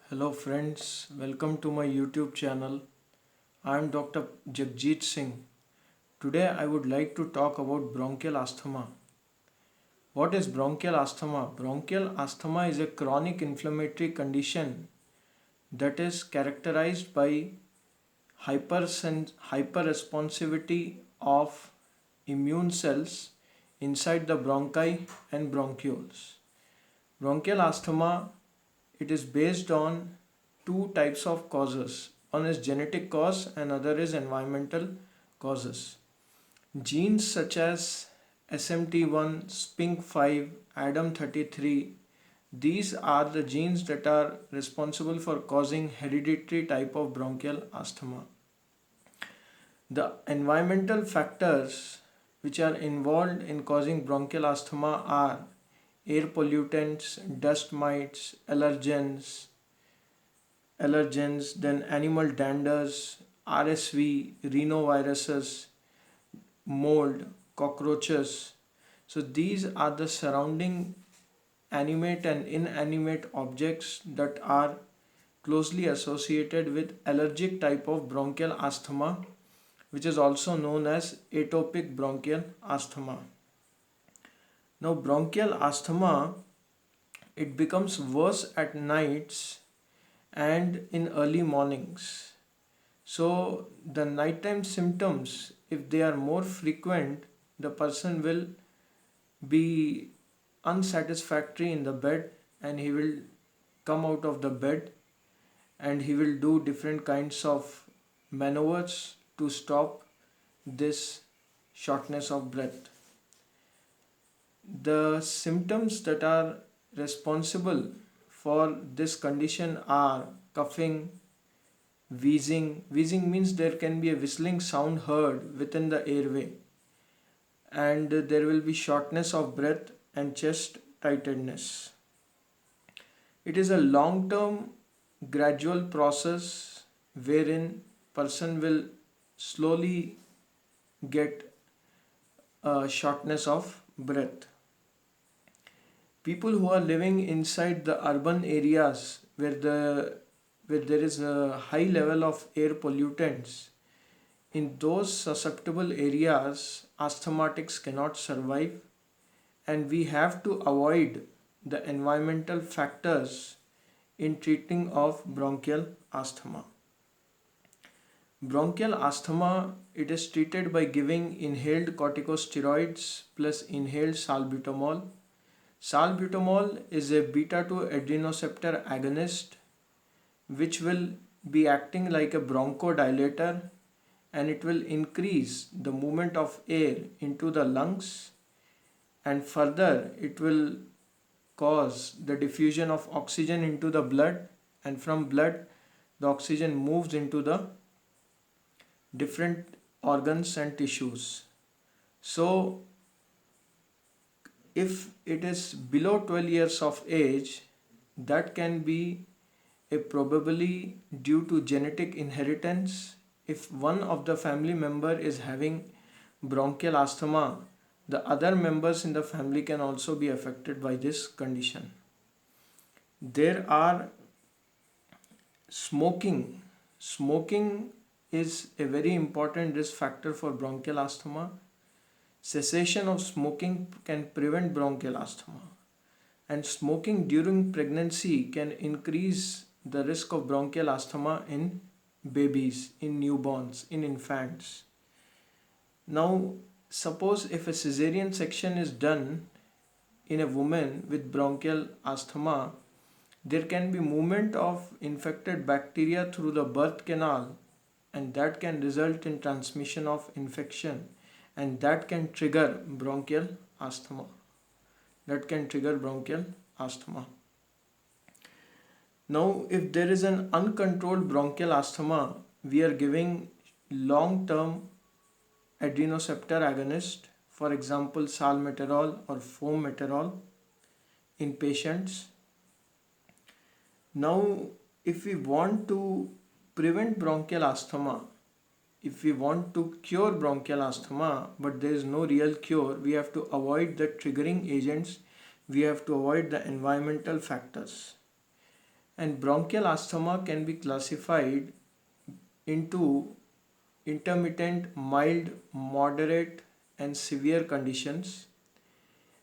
Hello friends, welcome to my YouTube channel. I am Dr. Jagjeet Singh. Today I would like to talk about bronchial asthma. What is bronchial asthma? Bronchial asthma is a chronic inflammatory condition that is characterized by hyperresponsivity of immune cells inside the bronchi and bronchioles. Bronchial asthma, it is based on two types of causes. One is genetic cause and other is environmental causes. Genes such as SMT1, SPINK5, ADAM33, these are the genes that are responsible for causing hereditary type of bronchial asthma. The environmental factors which are involved in causing bronchial asthma are air pollutants, dust mites, allergens, then animal danders, RSV, rhinoviruses, mold, cockroaches. So these are the surrounding animate and inanimate objects that are closely associated with allergic type of bronchial asthma, which is also known as atopic bronchial asthma. Now bronchial asthma, it becomes worse at nights and in early mornings. So the nighttime symptoms, if they are more frequent, the person will be unsatisfactory in the bed and he will come out of the bed and he will do different kinds of maneuvers to stop this shortness of breath. The symptoms that are responsible for this condition are coughing, wheezing. Wheezing means there can be a whistling sound heard within the airway, and there will be shortness of breath and chest tightness. It is a long-term gradual process wherein person will slowly get a shortness of breath. People who are living inside the urban areas where there is a high level of air pollutants, in those susceptible areas asthmatics cannot survive, and we have to avoid the environmental factors in treating of bronchial asthma. Bronchial asthma, it is treated by giving inhaled corticosteroids plus inhaled salbutamol. Salbutamol is a beta-2 adrenoceptor agonist which will be acting like a bronchodilator, and it will increase the movement of air into the lungs, and further it will cause the diffusion of oxygen into the blood, and from blood the oxygen moves into the different organs and tissues. So if it is below 12 years of age, that can be a probably due to genetic inheritance. If one of the family member is having bronchial asthma, the other members in the family can also be affected by this condition. There are smoking. Smoking is a very important risk factor for bronchial asthma. Cessation of smoking can prevent bronchial asthma, and smoking during pregnancy can increase the risk of bronchial asthma in babies, in newborns, in infants. Now, suppose if a cesarean section is done in a woman with bronchial asthma, there can be movement of infected bacteria through the birth canal, and that can result in transmission of infection, and that can trigger bronchial asthma. Now, if there is an uncontrolled bronchial asthma, we are giving long-term adrenoceptor agonist, for example, salmeterol or formoterol in patients. Now, if we want to prevent bronchial asthma, if we want to cure bronchial asthma, but there is no real cure, we have to avoid the triggering agents, we have to avoid the environmental factors. And bronchial asthma can be classified into intermittent, mild, moderate, and severe conditions.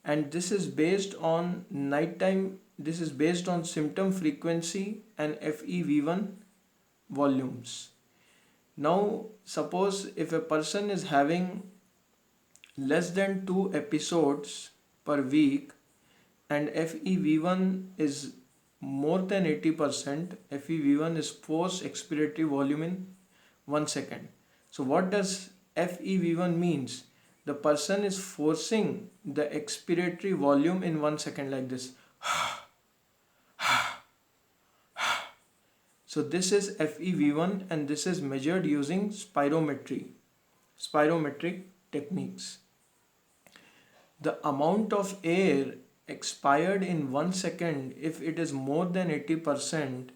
And this is based on nighttime, this is based on symptom frequency and FEV1 volumes. Now, suppose if a person is having less than 2 episodes per week and FEV1 is more than 80%, FEV1 is forced expiratory volume in 1 second. So what does FEV1 means? The person is forcing the expiratory volume in 1 second like this. So this is FEV1 and this is measured using spirometric techniques. The amount of air expired in 1 second, if it is more than 80%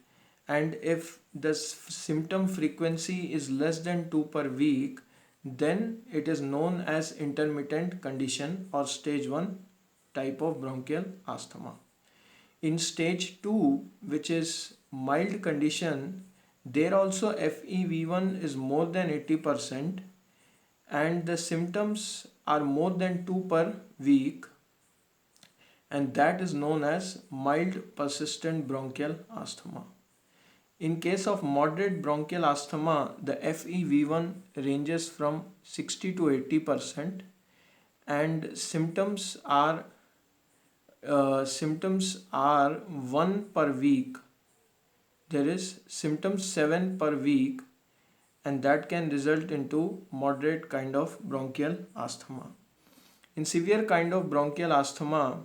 and if the symptom frequency is less than 2 per week, then it is known as intermittent condition or stage 1 type of bronchial asthma. In stage 2, which is mild condition, there also FEV1 is more than 80% and the symptoms are more than 2 per week, and that is known as mild persistent bronchial asthma. In case of moderate bronchial asthma, the FEV1 ranges from 60 to 80% and symptoms are 1 per week. There is symptoms 7 per week, and that can result into moderate kind of bronchial asthma. In severe kind of bronchial asthma,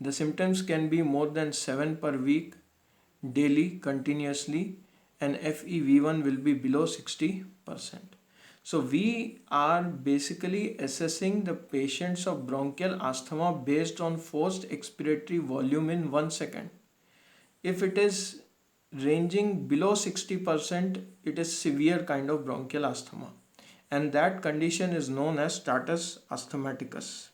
the symptoms can be more than 7 per week daily continuously and FEV1 will be below 60%. So we are basically assessing the patients of bronchial asthma based on forced expiratory volume in 1 second. If it is ranging below 60%, it is severe kind of bronchial asthma, and that condition is known as status asthmaticus.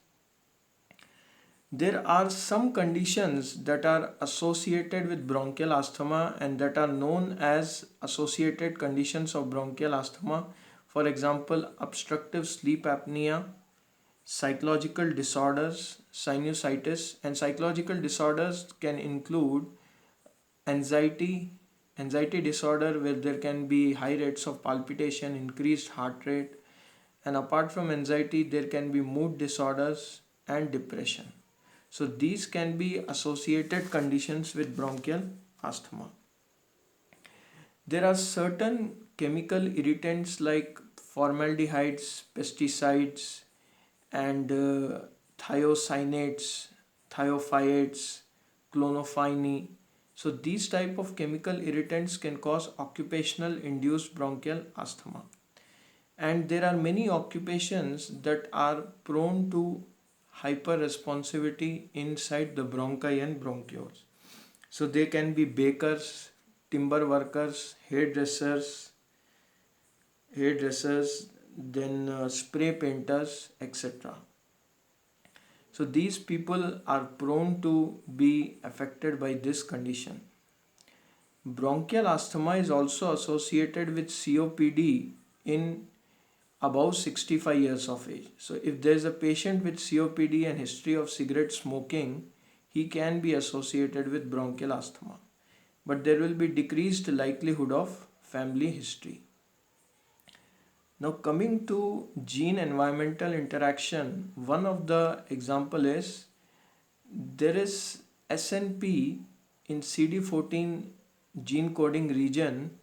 There are some conditions that are associated with bronchial asthma and that are known as associated conditions of bronchial asthma. For example, obstructive sleep apnea, psychological disorders, sinusitis, and psychological disorders can include anxiety disorder where there can be high rates of palpitation, increased heart rate, and apart from anxiety there can be mood disorders and depression. So these can be associated conditions with bronchial asthma. There are certain chemical irritants like formaldehydes, pesticides, and thiocinates, thiophytates, clonophyny. So these type of chemical irritants can cause occupational induced bronchial asthma. And there are many occupations that are prone to hyperresponsivity inside the bronchi and bronchioles. So they can be bakers, timber workers, hairdressers, then spray painters, etc. So these people are prone to be affected by this condition. Bronchial asthma is also associated with COPD in above 65 years of age. So if there is a patient with COPD and history of cigarette smoking, he can be associated with bronchial asthma. But there will be decreased likelihood of family history. Now coming to gene environmental interaction, one of the example is there is SNP in CD14 gene coding region.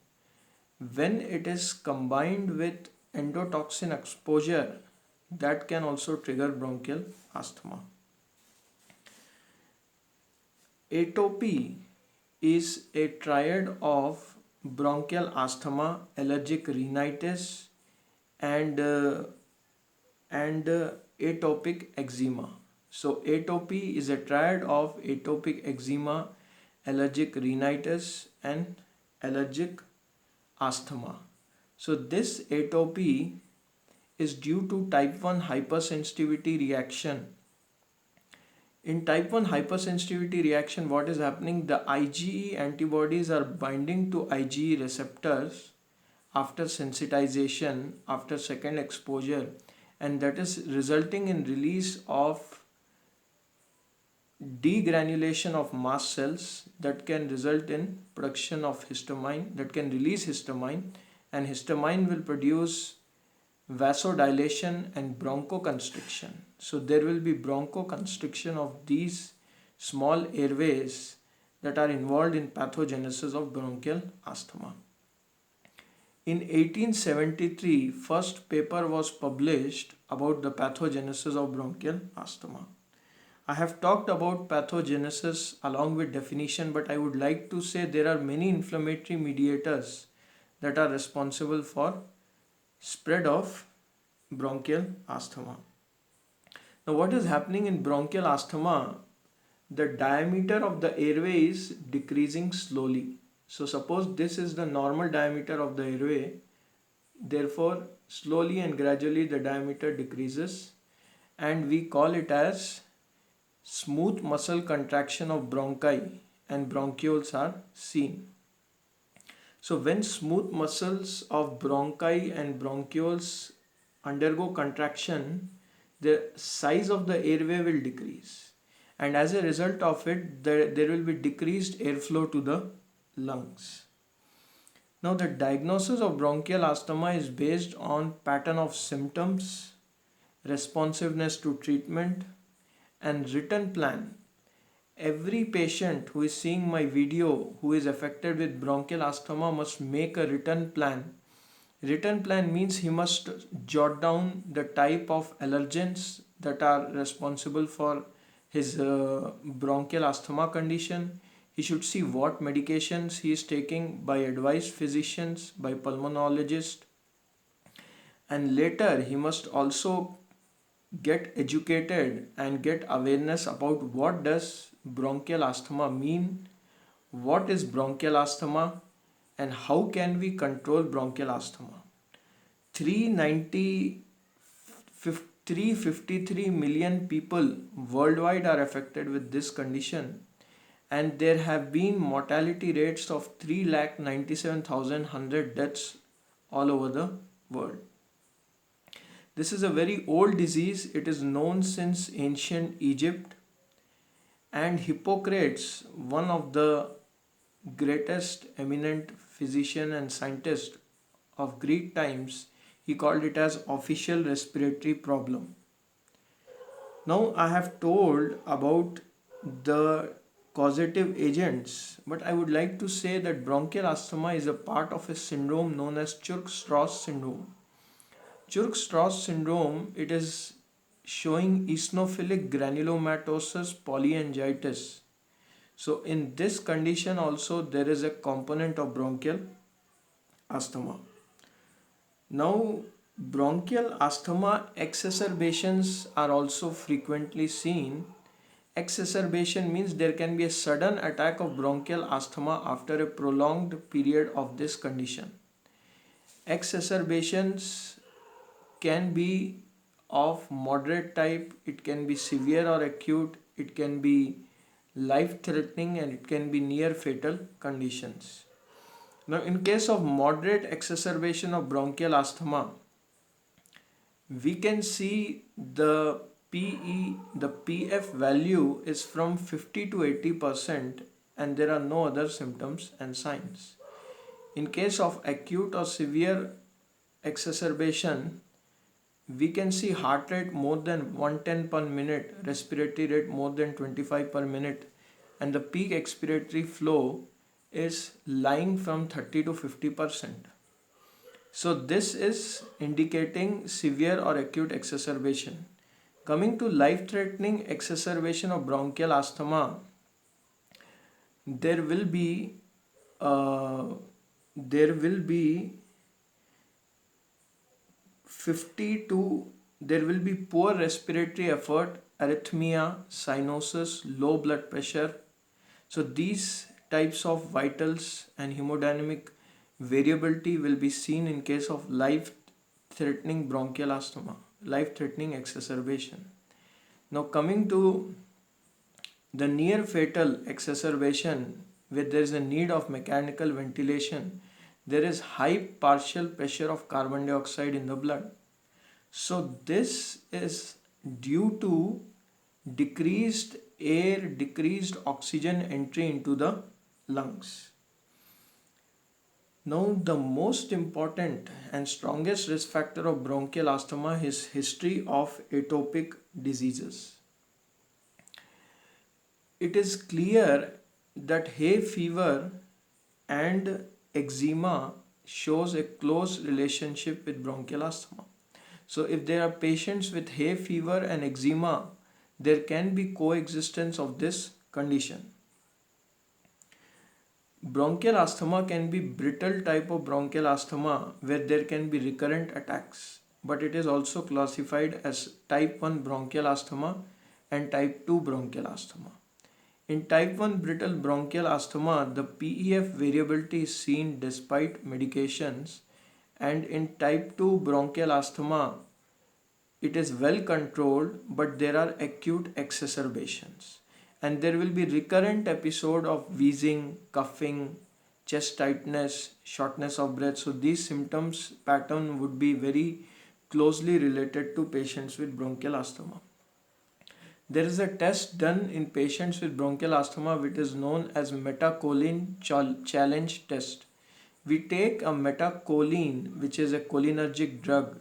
When it is combined with endotoxin exposure, that can also trigger bronchial asthma. Atopy is a triad of bronchial asthma, allergic rhinitis, and atopic eczema. So atopy is a triad of atopic eczema, allergic rhinitis, and allergic asthma. So this atopy is due to type 1 hypersensitivity reaction In type 1 hypersensitivity reaction, what is happening? The IgE antibodies are binding to IgE receptors after sensitization, after second exposure, and that is resulting in release of degranulation of mast cells that can result in production of histamine, that can release histamine, and histamine will produce vasodilation and bronchoconstriction. So there will be bronchoconstriction of these small airways that are involved in pathogenesis of bronchial asthma. In 1873, first paper was published about the pathogenesis of bronchial asthma. I have talked about pathogenesis along with definition, but I would like to say there are many inflammatory mediators that are responsible for spread of bronchial asthma. Now, what is happening in bronchial asthma? The diameter of the airway is decreasing slowly. So, suppose this is the normal diameter of the airway, therefore, slowly and gradually the diameter decreases, and we call it as smooth muscle contraction of bronchi and bronchioles are seen. So when smooth muscles of bronchi and bronchioles undergo contraction, the size of the airway will decrease, and as a result of it there will be decreased airflow to the lungs. Now the diagnosis of bronchial asthma is based on pattern of symptoms, responsiveness to treatment, and written plan. Every patient who is seeing my video who is affected with bronchial asthma must make a written plan. Written plan means he must jot down the type of allergens that are responsible for his bronchial asthma condition. He should see what medications he is taking by advised physicians, by pulmonologist, and later he must also get educated and get awareness about what does bronchial asthma mean, what is bronchial asthma, and how can we control bronchial asthma. 353 million people worldwide are affected with this condition, and there have been mortality rates of 3,97,100 deaths all over the world. This is a very old disease. It is known since ancient Egypt, and Hippocrates, one of the greatest eminent physician and scientist of Greek times, he called it as official respiratory problem. Now I have told about the causative agents, but I would like to say that bronchial asthma is a part of a syndrome known as Churg-Strauss syndrome. Churg-Strauss syndrome, it is showing eosinophilic granulomatosis polyangiitis. So in this condition also there is a component of bronchial asthma. Now bronchial asthma exacerbations are also frequently seen. Exacerbation means there can be a sudden attack of bronchial asthma after a prolonged period of this condition. Exacerbations can be of moderate type, it can be severe or acute, it can be life-threatening, and it can be near fatal conditions. Now, in case of moderate exacerbation of bronchial asthma, we can see the PF value is from 50 to 80%, and there are no other symptoms and signs. In case of acute or severe exacerbation, we can see heart rate more than 110 per minute, respiratory rate more than 25 per minute, and the peak expiratory flow is lying from 30 to 50%. So this is indicating severe or acute exacerbation. Coming to life-threatening exacerbation of bronchial asthma, there will be 50 to there will be poor respiratory effort, arrhythmia, cyanosis, low blood pressure. So these types of vitals and hemodynamic variability will be seen in case of life-threatening bronchial asthma, life-threatening exacerbation. Now coming to The near fatal exacerbation, where there is a need of mechanical ventilation, there is high partial pressure of carbon dioxide in the blood. So this is due to decreased air, decreased oxygen entry into the lungs. Now, the most important and strongest risk factor of bronchial asthma is history of atopic diseases. It is clear that hay fever and eczema shows a close relationship with bronchial asthma. So if there are patients with hay fever and eczema, there can be coexistence of this condition. Bronchial asthma can be brittle type of bronchial asthma where there can be recurrent attacks, but it is also classified as type 1 bronchial asthma and type 2 bronchial asthma. In type 1 brittle bronchial asthma, the PEF variability is seen despite medications, and in type 2 bronchial asthma, it is well controlled, but there are acute exacerbations. And there will be recurrent episode of wheezing, coughing, chest tightness, shortness of breath. So these symptoms pattern would be very closely related to patients with bronchial asthma. There is a test done in patients with bronchial asthma which is known as methacholine challenge test. We take a methacholine, which is a cholinergic drug,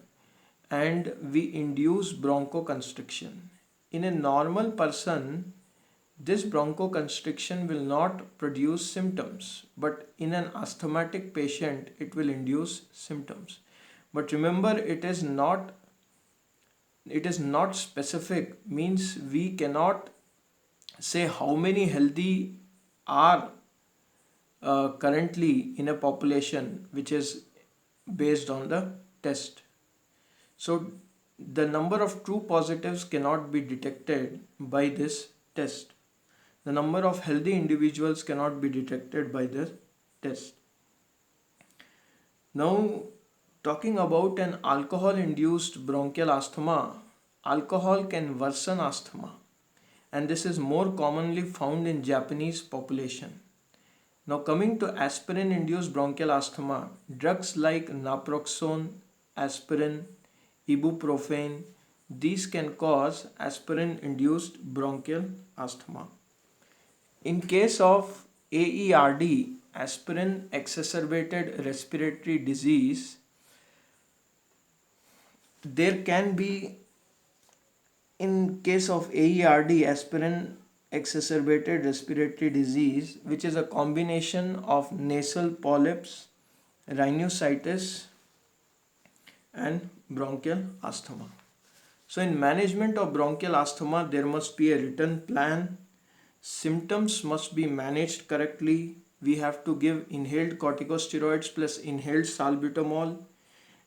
and we induce bronchoconstriction. In a normal person, this bronchoconstriction will not produce symptoms, but in an asthmatic patient, it will induce symptoms. But remember, it is not specific, means we cannot say how many healthy are currently in a population which is based on the test. So the number of true positives cannot be detected by this test. The number of healthy individuals cannot be detected by this test. Now, talking about an alcohol-induced bronchial asthma, alcohol can worsen asthma, and this is more commonly found in Japanese population. Now, coming to aspirin-induced bronchial asthma, drugs like naproxone, aspirin, ibuprofen, these can cause aspirin-induced bronchial asthma. In case of AERD, aspirin exacerbated respiratory disease, there can be, in case of AERD, aspirin exacerbated respiratory disease, which is a combination of nasal polyps, rhinosinusitis, and bronchial asthma. So in management of bronchial asthma, there must be a written plan. Symptoms must be managed correctly. We have to give inhaled corticosteroids plus inhaled salbutamol,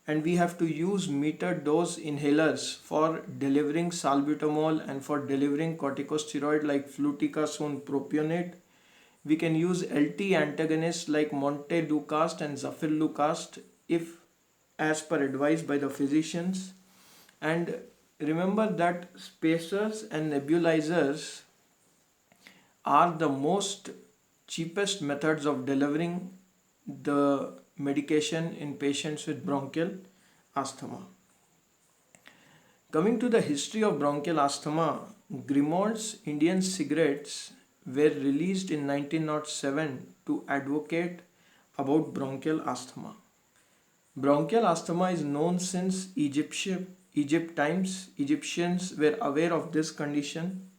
and we have to use metered dose inhalers for delivering salbutamol and for delivering corticosteroid like fluticasone propionate. We can use LT antagonists like montelukast and zafirlukast if as per advice by the physicians. And remember that spacers and nebulizers are the most cheapest methods of delivering the medication in patients with bronchial asthma. Coming to the history of bronchial asthma, Grimaud's Indian cigarettes were released in 1907 to advocate about bronchial asthma. Bronchial asthma is known since Egypt times. Egyptians were aware of this condition,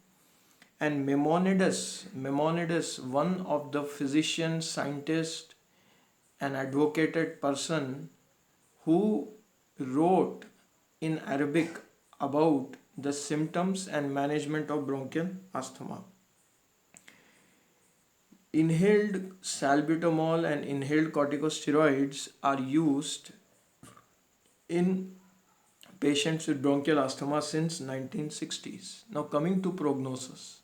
and Maimonides, one of the physicians, scientists, an advocated person who wrote in Arabic about the symptoms and management of bronchial asthma. Inhaled salbutamol and inhaled corticosteroids are used in patients with bronchial asthma since 1960s. Now coming to prognosis.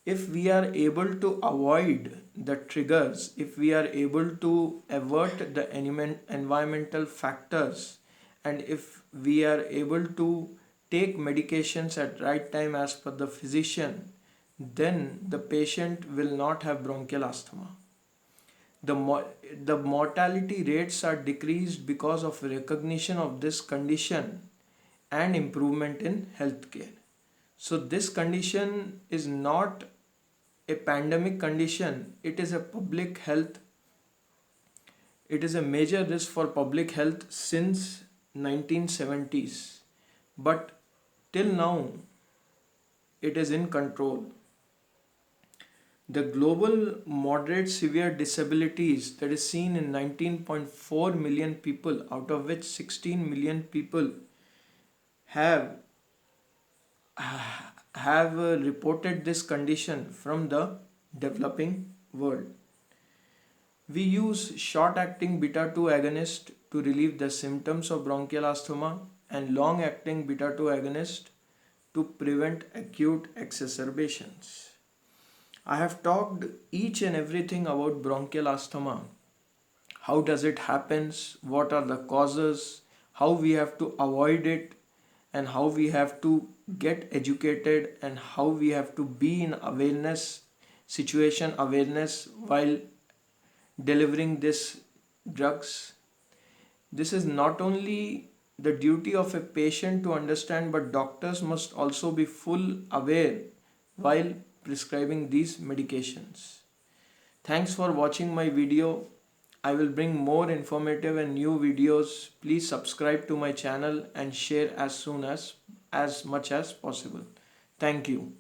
If we are able to avoid the triggers, if we are able to avert the environmental factors, and if we are able to take medications at right time as per the physician, then the patient will not have bronchial asthma. The, the mortality rates are decreased because of recognition of this condition and improvement in healthcare. So this condition is not a pandemic condition, it is a public health, it is a major risk for public health since 1970s. But till now it is in control. The global moderate severe disabilities that is seen in 19.4 million people, out of which 16 million people have reported this condition from the developing world. We use short-acting beta-2 agonist to relieve the symptoms of bronchial asthma and long-acting beta-2 agonist to prevent acute exacerbations. I have talked each and everything about bronchial asthma. How does it happen? What are the causes? How we have to avoid it? And how we have to get educated and how we have to be in awareness, situation awareness while delivering this drugs. This is not only the duty of a patient to understand, but doctors must also be full aware while prescribing these medications. Thanks for watching my video. I will bring more informative and new videos. Please subscribe to my channel and share as much as possible. Thank you.